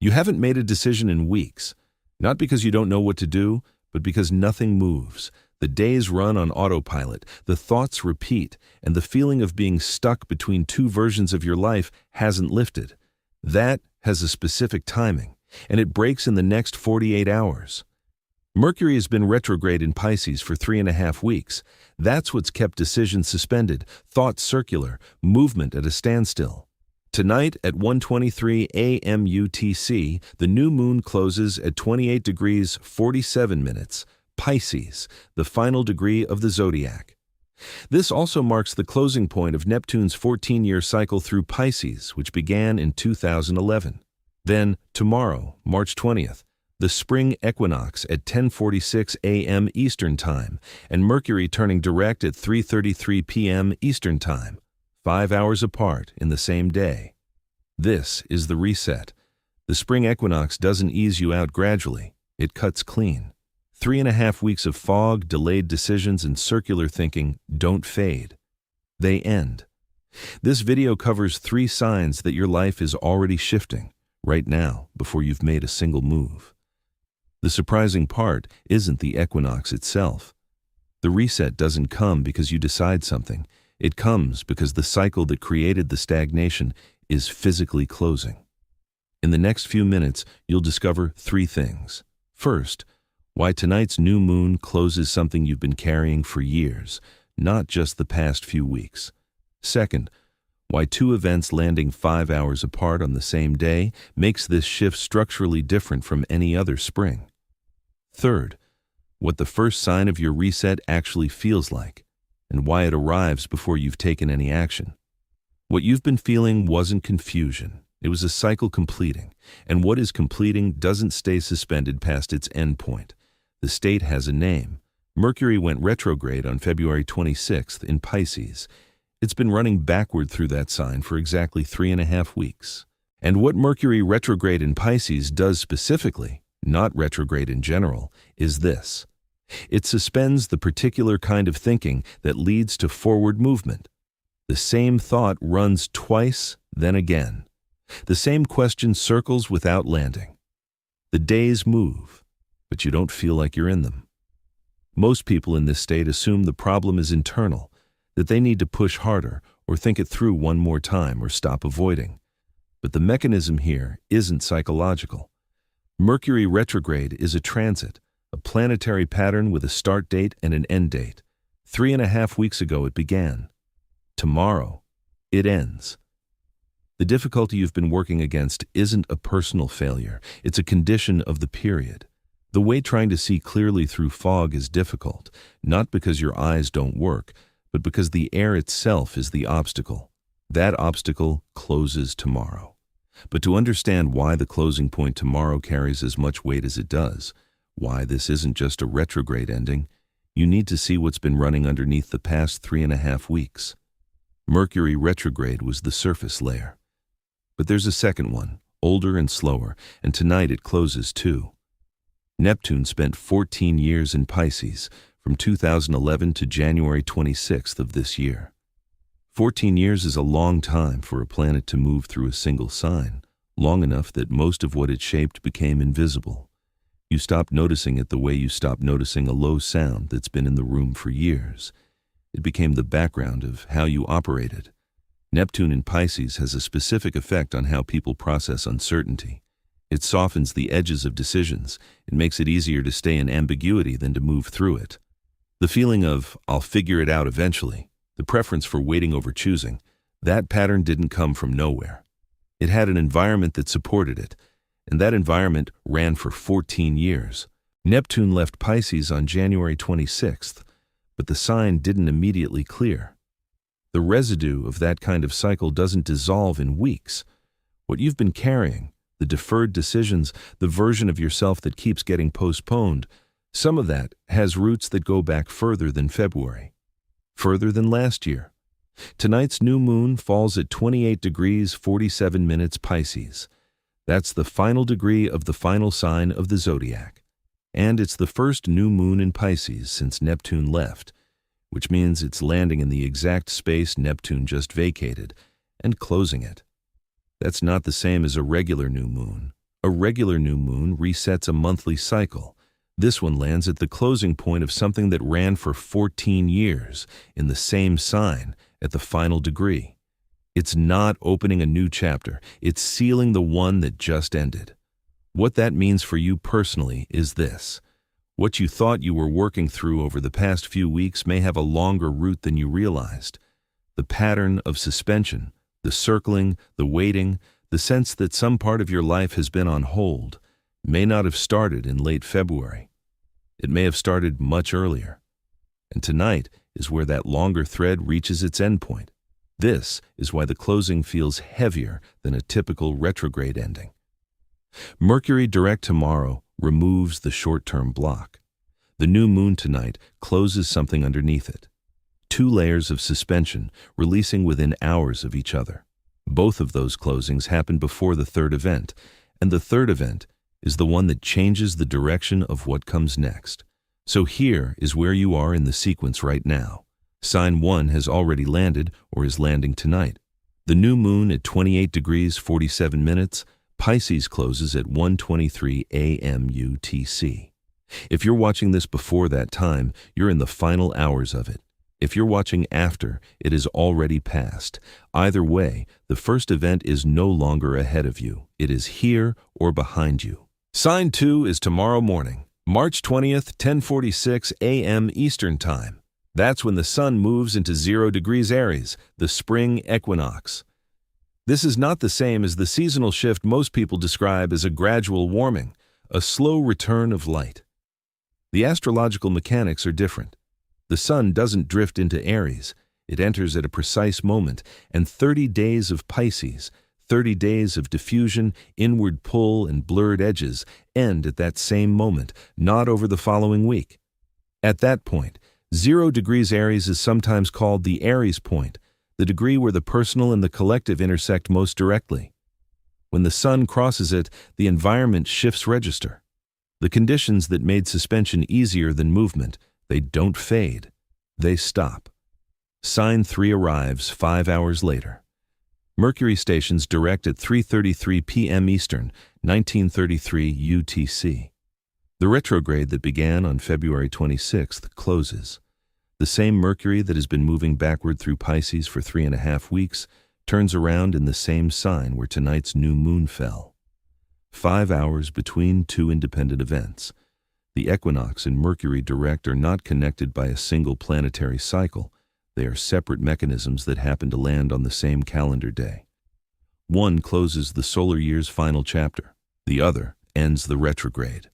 You haven't made a decision in weeks, not because you don't know what to do, but because nothing moves. The days run on autopilot, the thoughts repeat, and the feeling of being stuck between two versions of your life hasn't lifted. That has a specific timing, and it breaks in the next 48 hours. Mercury has been retrograde in Pisces for 3.5 weeks. That's what's kept decisions suspended, thoughts circular, movement at a standstill. Tonight at 1:23 a.m. UTC, the new moon closes at 28 degrees 47 minutes, Pisces, the final degree of the zodiac. This also marks the closing point of Neptune's 14-year cycle through Pisces, which began in 2011. Then, tomorrow, March 20th, the spring equinox at 10:46 a.m. Eastern Time, and Mercury turning direct at 3:33 p.m. Eastern Time, 5 hours apart in the same day. This is the reset. The spring equinox doesn't ease you out gradually, it cuts clean. 3.5 weeks of fog, delayed decisions, and circular thinking don't fade. They end. This video covers 3 signs that your life is already shifting, right now, before you've made a single move. The surprising part isn't the equinox itself. The reset doesn't come because you decide something. It comes because the cycle that created the stagnation is physically closing. In the next few minutes, you'll discover 3 things. First, why tonight's new moon closes something you've been carrying for years, not just the past few weeks. Second, why 2 events landing 5 hours apart on the same day makes this shift structurally different from any other spring. Third, what the first sign of your reset actually feels like, and why it arrives before you've taken any action. What you've been feeling wasn't confusion. It was a cycle completing, and what is completing doesn't stay suspended past its end point. The state has a name. Mercury went retrograde on February 26th in Pisces. It's been running backward through that sign for exactly 3.5 weeks. And what Mercury retrograde in Pisces does specifically, not retrograde in general, is this. It suspends the particular kind of thinking that leads to forward movement. The same thought runs twice, then again. The same question circles without landing. The days move, but you don't feel like you're in them. Most people in this state assume the problem is internal, that they need to push harder or think it through one more time or stop avoiding. But the mechanism here isn't psychological. Mercury retrograde is a transit, a planetary pattern with a start date and an end date. 3.5 weeks ago it began. Tomorrow, it ends. The difficulty you've been working against isn't a personal failure, it's a condition of the period. The way trying to see clearly through fog is difficult, not because your eyes don't work, but because the air itself is the obstacle. That obstacle closes tomorrow. But to understand why the closing point tomorrow carries as much weight as it does, why this isn't just a retrograde ending, you need to see what's been running underneath the past 3.5 weeks. Mercury retrograde was the surface layer. But there's a second one, older and slower, and tonight it closes too. Neptune spent 14 years in Pisces, from 2011 to January 26th of this year. 14 years is a long time for a planet to move through a single sign, long enough that most of what it shaped became invisible. You stopped noticing it the way you stopped noticing a low sound that's been in the room for years. It became the background of how you operated. Neptune in Pisces has a specific effect on how people process uncertainty. It softens the edges of decisions. It makes it easier to stay in ambiguity than to move through it. The feeling of, I'll figure it out eventually, the preference for waiting over choosing, that pattern didn't come from nowhere. It had an environment that supported it, and that environment ran for 14 years. Neptune left Pisces on January 26th, but the sign didn't immediately clear. The residue of that kind of cycle doesn't dissolve in weeks. What you've been carrying, the deferred decisions, the version of yourself that keeps getting postponed, some of that has roots that go back further than February, further than last year. Tonight's new moon falls at 28 degrees 47 minutes Pisces. That's the final degree of the final sign of the zodiac. And it's the first new moon in Pisces since Neptune left, which means it's landing in the exact space Neptune just vacated and closing it. That's not the same as a regular new moon. A regular new moon resets a monthly cycle. This one lands at the closing point of something that ran for 14 years, in the same sign, at the final degree. It's not opening a new chapter, it's sealing the one that just ended. What that means for you personally is this. What you thought you were working through over the past few weeks may have a longer route than you realized. The pattern of suspension, the circling, the waiting, the sense that some part of your life has been on hold, may not have started in late February. It may have started much earlier. And tonight is where that longer thread reaches its endpoint. This is why the closing feels heavier than a typical retrograde ending. Mercury direct tomorrow removes the short-term block. The new moon tonight closes something underneath it. 2 layers of suspension releasing within hours of each other. Both of those closings happen before the third event, and the third event is the one that changes the direction of what comes next. So here is where you are in the sequence right now. Sign 1 has already landed or is landing tonight. The new moon at 28 degrees 47 minutes, Pisces closes at 1:23 a.m. UTC. If you're watching this before that time, you're in the final hours of it. If you're watching after, it is already past. Either way, the first event is no longer ahead of you. It is here or behind you. Sign 2 is tomorrow morning, March 20th, 10:46 a.m. Eastern Time. That's when the sun moves into 0 degrees Aries, the spring equinox. This is not the same as the seasonal shift most people describe as a gradual warming, a slow return of light. The astrological mechanics are different. The sun doesn't drift into Aries. It enters at a precise moment, and 30 days of Pisces, 30 days of diffusion, inward pull, and blurred edges end at that same moment, not over the following week. At that point, 0 degrees Aries is sometimes called the Aries point, the degree where the personal and the collective intersect most directly. When the sun crosses it, the environment shifts register. The conditions that made suspension easier than movement, they don't fade, they stop. Sign 3 arrives 5 hours later. Mercury stations direct at 3:33 p.m. Eastern, 1933 UTC. The retrograde that began on February 26th closes. The same Mercury that has been moving backward through Pisces for 3.5 weeks turns around in the same sign where tonight's new moon fell. 5 hours between 2 independent events. The equinox and Mercury direct are not connected by a single planetary cycle. They are separate mechanisms that happen to land on the same calendar day. One closes the solar year's final chapter. The other ends the retrograde.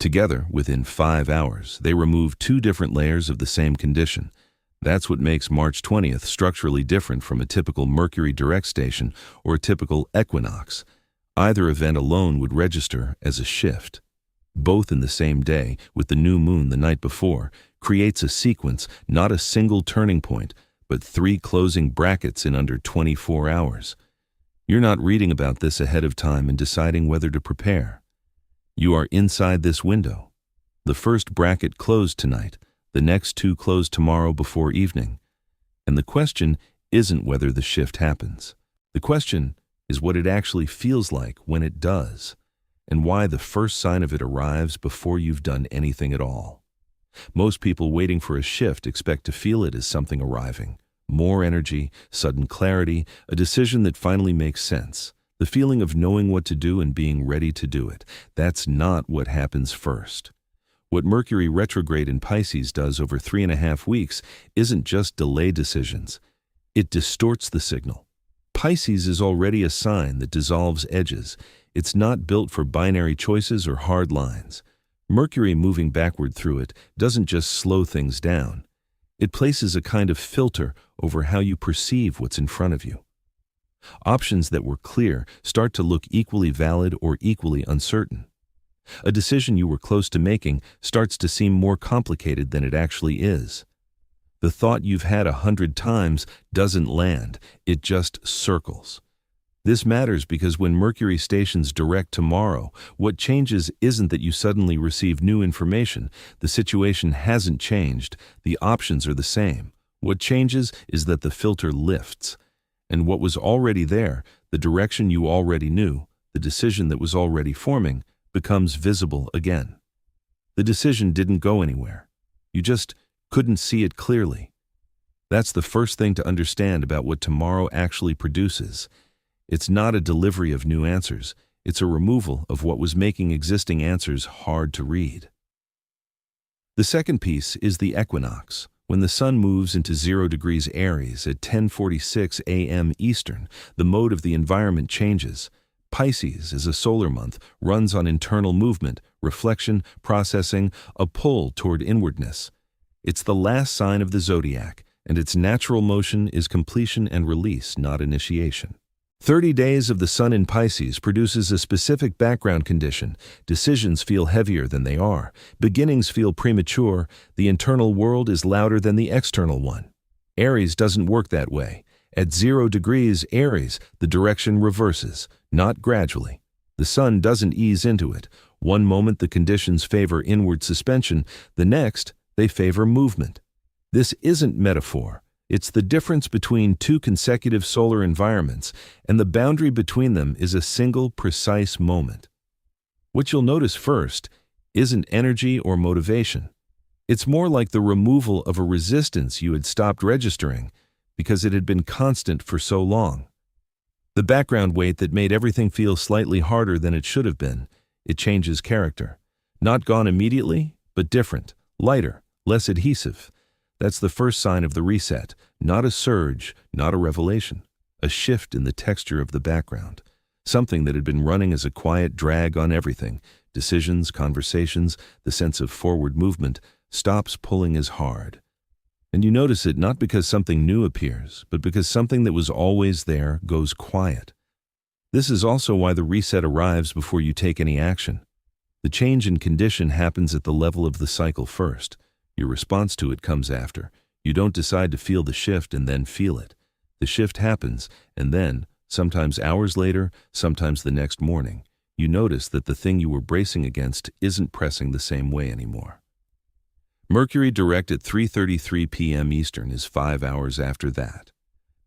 Together, within 5 hours, they remove 2 different layers of the same condition. That's what makes March 20th structurally different from a typical Mercury direct station or a typical equinox. Either event alone would register as a shift. Both in the same day, with the new moon the night before, creates a sequence, not a single turning point, but 3 closing brackets in under 24 hours. You're not reading about this ahead of time and deciding whether to prepare. You are inside this window. The first bracket closed tonight, the next 2 close tomorrow before evening. And the question isn't whether the shift happens. The question is what it actually feels like when it does, and why the first sign of it arrives before you've done anything at all. Most people waiting for a shift expect to feel it as something arriving. More energy, sudden clarity, a decision that finally makes sense. The feeling of knowing what to do and being ready to do it. That's not what happens first. What Mercury retrograde in Pisces does over 3.5 weeks isn't just delay decisions. It distorts the signal. Pisces is already a sign that dissolves edges. It's not built for binary choices or hard lines. Mercury moving backward through it doesn't just slow things down. It places a kind of filter over how you perceive what's in front of you. Options that were clear start to look equally valid or equally uncertain. A decision you were close to making starts to seem more complicated than it actually is. The thought you've had 100 times doesn't land, it just circles. This matters because when Mercury stations direct tomorrow, what changes isn't that you suddenly receive new information. The situation hasn't changed, the options are the same. What changes is that the filter lifts. And what was already there, the direction you already knew, the decision that was already forming, becomes visible again. The decision didn't go anywhere. You just couldn't see it clearly. That's the first thing to understand about what tomorrow actually produces. It's not a delivery of new answers. It's a removal of what was making existing answers hard to read. The second piece is the equinox. When the sun moves into 0 degrees Aries at 10:46 a.m. Eastern, the mode of the environment changes. Pisces, as a solar month, runs on internal movement, reflection, processing, a pull toward inwardness. It's the last sign of the zodiac, and its natural motion is completion and release, not initiation. 30 days of the sun in Pisces produces a specific background condition. Decisions feel heavier than they are. Beginnings feel premature. The internal world is louder than the external one. Aries doesn't work that way. At 0 degrees Aries, the direction reverses, not gradually. The sun doesn't ease into it. One moment the conditions favor inward suspension, the next they favor movement. This isn't metaphor. It's the difference between two consecutive solar environments, and the boundary between them is a single, precise moment. What you'll notice first isn't energy or motivation. It's more like the removal of a resistance you had stopped registering because it had been constant for so long. The background weight that made everything feel slightly harder than it should have been, it changes character. Not gone immediately, but different, lighter, less adhesive. That's the first sign of the reset, not a surge, not a revelation, a shift in the texture of the background. Something that had been running as a quiet drag on everything, decisions, conversations, the sense of forward movement, stops pulling as hard. And you notice it not because something new appears, but because something that was always there goes quiet. This is also why the reset arrives before you take any action. The change in condition happens at the level of the cycle first. Your response to it comes after. You don't decide to feel the shift and then feel it. The shift happens, and then, sometimes hours later, sometimes the next morning, you notice that the thing you were bracing against isn't pressing the same way anymore. Mercury direct at 3:33 p.m. Eastern is 5 hours after that.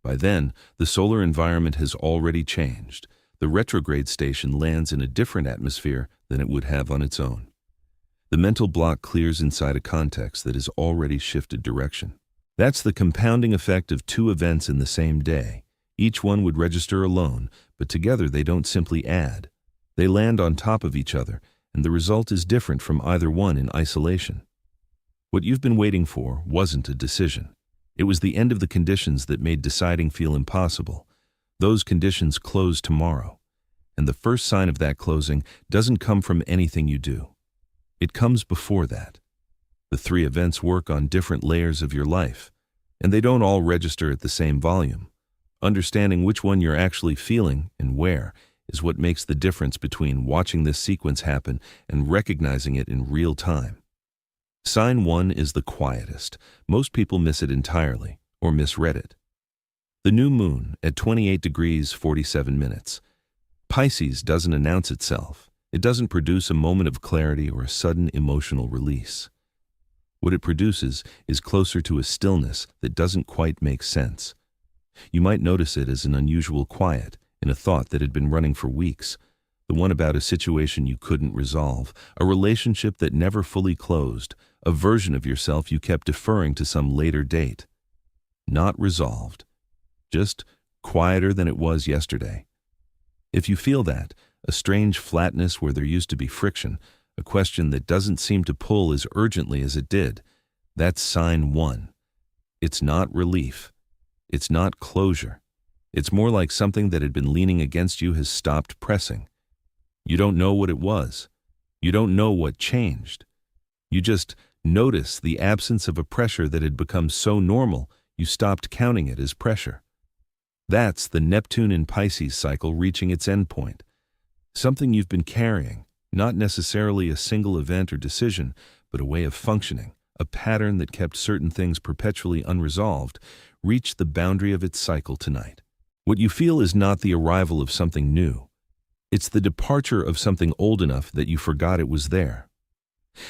By then, the solar environment has already changed. The retrograde station lands in a different atmosphere than it would have on its own. The mental block clears inside a context that has already shifted direction. That's the compounding effect of two events in the same day. Each one would register alone, but together they don't simply add. They land on top of each other, and the result is different from either one in isolation. What you've been waiting for wasn't a decision. It was the end of the conditions that made deciding feel impossible. Those conditions close tomorrow, and the first sign of that closing doesn't come from anything you do. It comes before that. The three events work on different layers of your life, and they don't all register at the same volume. Understanding which one you're actually feeling and where is what makes the difference between watching this sequence happen and recognizing it in real time. Sign 1 is the quietest. Most people miss it entirely or misread it. The new moon at 28 degrees 47 minutes. Pisces doesn't announce itself. It doesn't produce a moment of clarity or a sudden emotional release. What it produces is closer to a stillness that doesn't quite make sense. You might notice it as an unusual quiet in a thought that had been running for weeks, the one about a situation you couldn't resolve, a relationship that never fully closed, a version of yourself you kept deferring to some later date. Not resolved, just quieter than it was yesterday. If you feel that, a strange flatness where there used to be friction, a question that doesn't seem to pull as urgently as it did, that's sign 1. It's not relief. It's not closure. It's more like something that had been leaning against you has stopped pressing. You don't know what it was. You don't know what changed. You just notice the absence of a pressure that had become so normal you stopped counting it as pressure. That's the Neptune in Pisces cycle reaching its endpoint. Something you've been carrying, not necessarily a single event or decision, but a way of functioning, a pattern that kept certain things perpetually unresolved, reached the boundary of its cycle tonight. What you feel is not the arrival of something new. It's the departure of something old enough that you forgot it was there.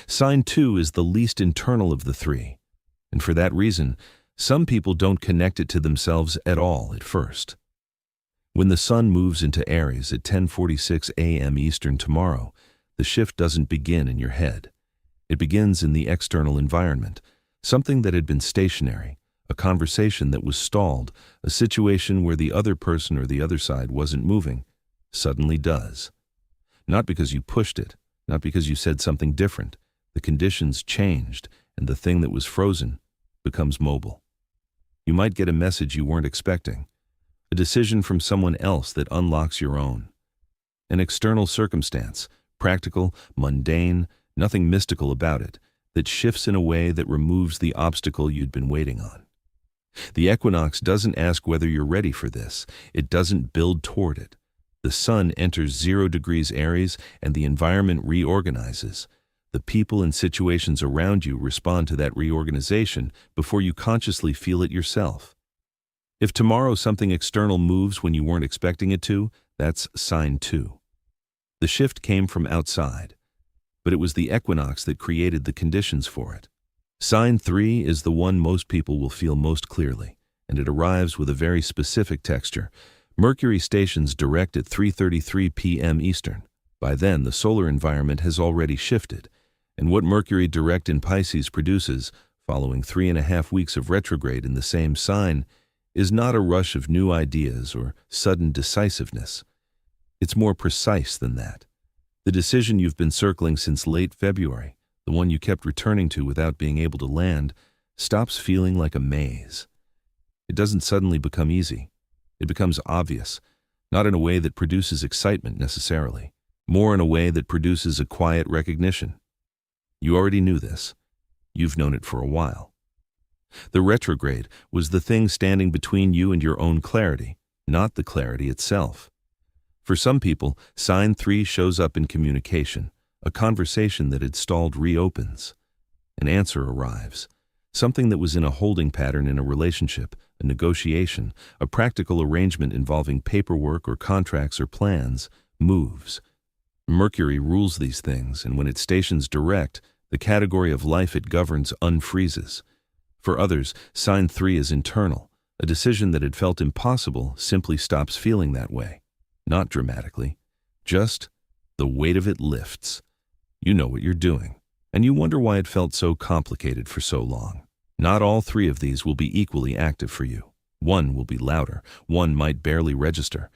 Sign 2 is the least internal of the three, and for that reason, some people don't connect it to themselves at all at first. When the sun moves into Aries at 10:46 a.m. Eastern tomorrow, the shift doesn't begin in your head. It begins in the external environment, something that had been stationary, a conversation that was stalled, a situation where the other person or the other side wasn't moving, suddenly does. Not because you pushed it, not because you said something different. The conditions changed, and the thing that was frozen becomes mobile. You might get a message you weren't expecting, a decision from someone else that unlocks your own. An external circumstance, practical, mundane, nothing mystical about it, that shifts in a way that removes the obstacle you'd been waiting on. The equinox doesn't ask whether you're ready for this. It doesn't build toward it. The sun enters 0 degrees Aries and the environment reorganizes. The people and situations around you respond to that reorganization before you consciously feel it yourself. If tomorrow something external moves when you weren't expecting it to, that's sign 2. The shift came from outside, but it was the equinox that created the conditions for it. Sign 3 is the one most people will feel most clearly, and it arrives with a very specific texture. Mercury stations direct at 3:33 p.m. Eastern. By then, the solar environment has already shifted, and what Mercury direct in Pisces produces, following 3.5 weeks of retrograde in the same sign, is not a rush of new ideas or sudden decisiveness. It's more precise than that. The decision you've been circling since late February, the one you kept returning to without being able to land, stops feeling like a maze. It doesn't suddenly become easy. It becomes obvious, not in a way that produces excitement necessarily, more in a way that produces a quiet recognition. You already knew this. You've known it for a while. The retrograde was the thing standing between you and your own clarity, not the clarity itself. For some people, sign 3 shows up in communication. A conversation that had stalled reopens. An answer arrives. Something that was in a holding pattern in a relationship, a negotiation, a practical arrangement involving paperwork or contracts or plans, moves. Mercury rules these things, and when it stations direct, the category of life it governs unfreezes. For others, sign 3 is internal. A decision that had felt impossible simply stops feeling that way. Not dramatically. Just the weight of it lifts. You know what you're doing, and you wonder why it felt so complicated for so long. Not all 3 of these will be equally active for you. One will be louder, one might barely register,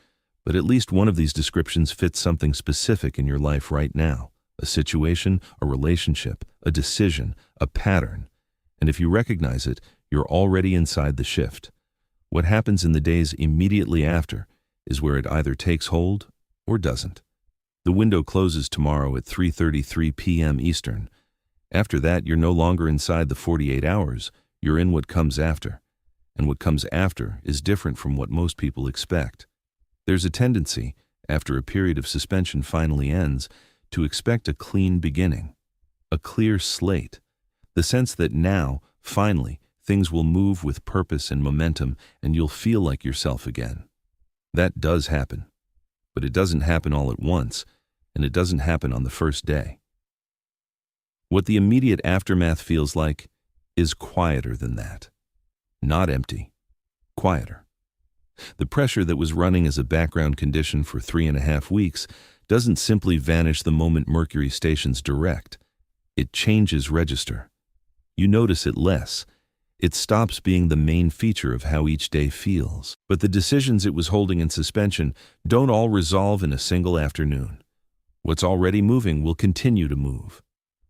but at least one of these descriptions fits something specific in your life right now. A situation, a relationship, a decision, a pattern. And if you recognize it, you're already inside the shift. What happens in the days immediately after is where it either takes hold or doesn't. The window closes tomorrow at 3:33 p.m. Eastern. After that, you're no longer inside the 48 hours, you're in what comes after. And what comes after is different from what most people expect. There's a tendency, after a period of suspension finally ends, to expect a clean beginning, a clear slate, the sense that now, finally, things will move with purpose and momentum and you'll feel like yourself again. That does happen, but it doesn't happen all at once, and it doesn't happen on the first day. What the immediate aftermath feels like is quieter than that. Not empty, quieter. The pressure that was running as a background condition for 3.5 weeks doesn't simply vanish the moment Mercury stations direct. It changes register. You notice it less. It stops being the main feature of how each day feels. But the decisions it was holding in suspension don't all resolve in a single afternoon. What's already moving will continue to move.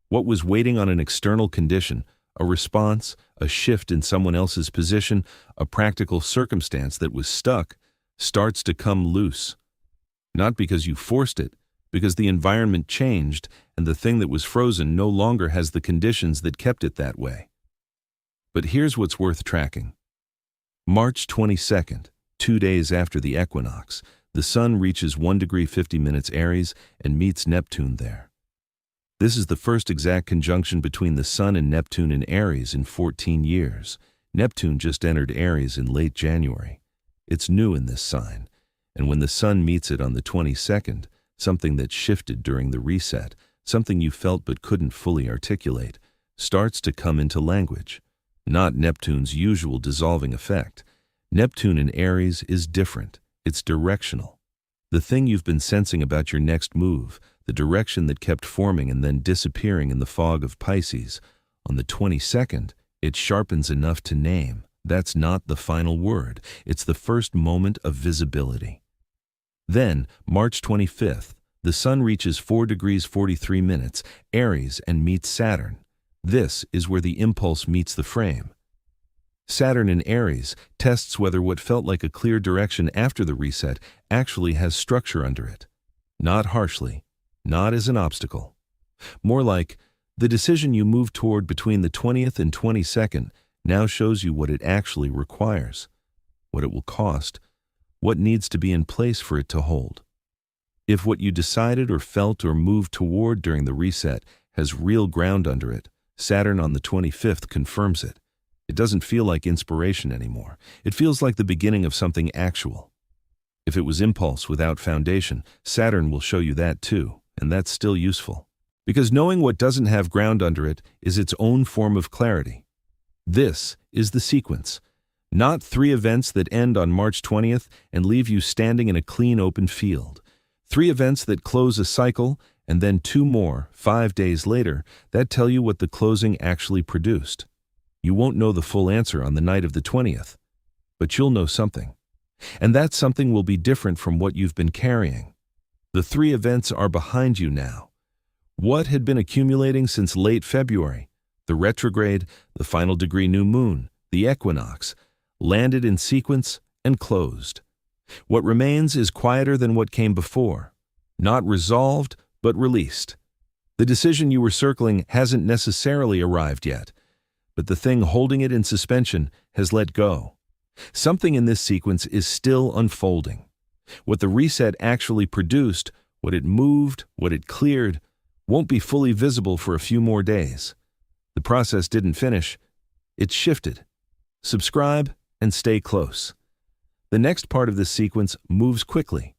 What was waiting on an external condition, a response, a shift in someone else's position, a practical circumstance that was stuck, starts to come loose. Not because you forced it, because the environment changed and the thing that was frozen no longer has the conditions that kept it that way. But here's what's worth tracking. March 22nd, 2 days after the equinox, the sun reaches 1 degree 50 minutes Aries and meets Neptune there. This is the first exact conjunction between the sun and Neptune in Aries in 14 years. Neptune just entered Aries in late January. It's new in this sign, and when the sun meets it on the 22nd, something that shifted during the reset, something you felt but couldn't fully articulate, starts to come into language. Not Neptune's usual dissolving effect. Neptune in Aries is different. It's directional. The thing you've been sensing about your next move, the direction that kept forming and then disappearing in the fog of Pisces, on the 22nd, it sharpens enough to name. That's not the final word. It's the first moment of visibility. Then, March 25th, the Sun reaches 4 degrees 43 minutes, Aries, and meets Saturn. This is where the impulse meets the frame. Saturn in Aries tests whether what felt like a clear direction after the reset actually has structure under it. Not harshly, not as an obstacle. More like, the decision you moved toward between the 20th and 22nd now shows you what it actually requires, what it will cost, what needs to be in place for it to hold. If what you decided or felt or moved toward during the reset has real ground under it, Saturn on the 25th confirms it. It doesn't feel like inspiration anymore. It feels like the beginning of something actual. If it was impulse without foundation, Saturn will show you that too, and that's still useful. Because knowing what doesn't have ground under it is its own form of clarity. This is the sequence. Not 3 events that end on March 20th and leave you standing in a clean open field. 3 events that close a cycle, and then 2 more, 5 days later, that tell you what the closing actually produced. You won't know the full answer on the night of the 20th, but you'll know something. And that something will be different from what you've been carrying. The 3 events are behind you now. What had been accumulating since late February? The retrograde, the final degree new moon, the equinox, landed in sequence and closed. What remains is quieter than what came before. Not resolved, but released. The decision you were circling hasn't necessarily arrived yet, but the thing holding it in suspension has let go. Something in this sequence is still unfolding. What the reset actually produced, what it moved, what it cleared, won't be fully visible for a few more days. The process didn't finish. It's shifted. Subscribe and stay close. The next part of this sequence moves quickly.